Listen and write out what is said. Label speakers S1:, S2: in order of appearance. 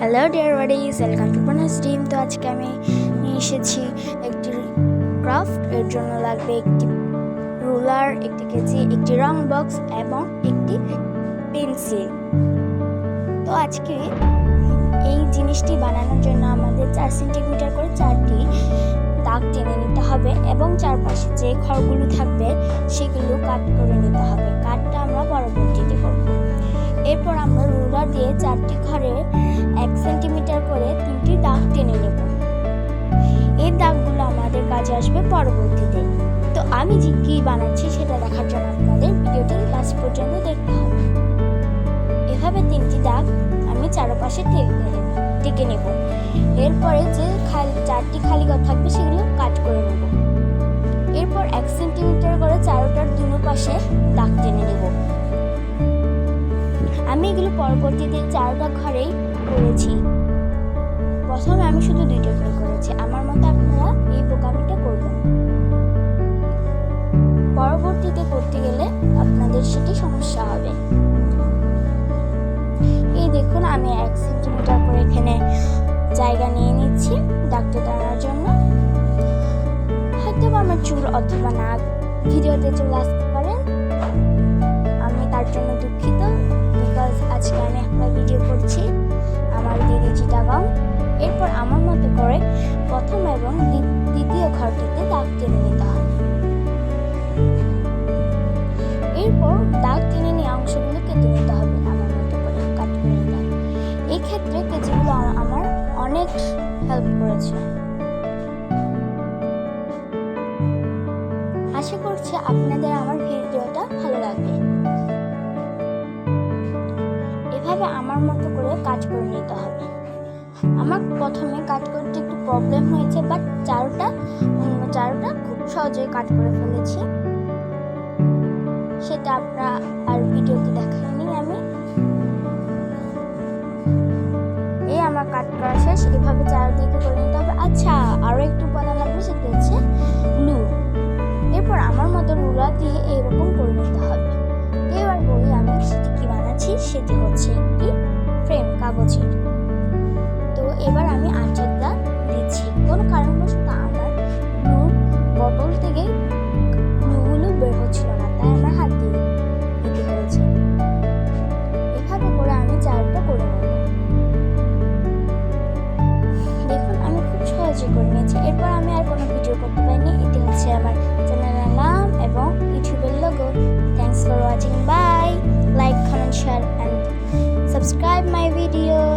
S1: Hello dear bodies, welcome to bonus dream. তো আজকে আমি নিয়ে এসেছি একটি ক্রাফট। এর জন্য লাগবে একটি রুলার, একটি কেচি, একটি রং বক্স এবং একটি পেন্সিল। তো আজকে এই জিনিসটি বানানোর জন্য আমাদের 4 সেন্টিমিটার করে 4টি দাগ টেনে নিতে হবে এবং চারপাশে যে খড়গুলো থাকবে সেগুলো কাট করে নিতে হবে। কাটটা আমরা পরবর্তীতে করব। এরপর আমরা রুলার দিয়ে 4টি ঘরে 1 সেন্টিমিটার করে 3টি দাগ টেনে নেব। এই দাগগুলো আমাদের কাজে আসবে পরবর্তীতে। তো আমি যে কী বানাচ্ছি সেটা দেখার জন্য আপনাদের ভিডিওটি লাস্ট পর্যন্ত দেখতে হবে। এভাবে 3টি দাগ আমি চারপাশে টেকে নেব। এরপরে যে 4টি খালি ঘর থাকবে সেগুলো কাট করে নেব। এরপর 1 সেন্টিমিটার করে চারোটার দুনো পাশে দাগ টেনে নেব। আমি এগুলো পরবর্তীতে 4টা ঘরেই করেছি। প্রথমে আমি শুধু 2টা ঘরে করেছি। আমার মতো আপনারা এই বোকামিটা করবেন। পরবর্তীতে করতে গেলে আপনাদের সেটি সমস্যা হবে। এই দেখুন, আমি 1 সেন্টিমিটার করে এখানে জায়গা নিয়ে নিচ্ছি দাগটা টানার জন্য। হয়তো আমার চুল অথবা নাক ভিডিওতে চলে আসতে পারেন, আমি তার জন্য দুঃখিত। বিকজ আজকে আমি একটা ভিডিও করছি আমার দিদি চিটাগাং। এরপর আমার মতো করে প্রথম এবং দ্বিতীয় ঘরটিতে দাগ টেনে নিতে হবে। এরপর দাগ টেনে নিয়ে অংশগুলো কেটে নিতে হবে আমার মতো করে কাট করে নিতে হবে। এই ক্ষেত্রে কেচিগুলো আমার অনেক হেল্প করেছে। আশা করছি আপনাদের আমার ভিডিওটা ভালো লাগবে। এভাবে আমার মতো করে কাজ করে নিতে হবে। আমার প্রথমে কাট করতে একটু প্রবলেম হয়েছে, বাট চারোটা খুব সহজেই কাট করে ফেলেছি। সেটা আপনারা আর ভিডিওতে দেখাইনি আমি। এই আমার কাট করা শেষ। এভাবে চারদিকে করে নিতে হবে। আচ্ছা, আরও একটু উপাদান লাগবে, সেটা হচ্ছে গ্লু। এরপর আমার মতো রুলার দিয়ে এইরকম করে নিতে হবে। এবার বলি আমি সেটি কি বানাচ্ছি। সেটি হচ্ছে একটি ফ্রেম কাগজের। তো এবার আমি আঁচড়টা দিচ্ছি। কোনো কারণবশত আমার গ্লুর বটল থেকে গ্লুগুলো বের হচ্ছিল না, তাই আমার হাত দিয়ে দিতে হয়েছে। এভাবে করে আমি চারটা করে নেব। দেখুন, আমি খুব সহজে করে নিয়েছি। এরপর আমি আর কোনো ভিডিও করতে পারিনি। এটি হচ্ছে আমার চ্যানেলের নাম এবং ইউটিউবের logo. Thanks for watching. Bye. Like, comment, share and subscribe my video.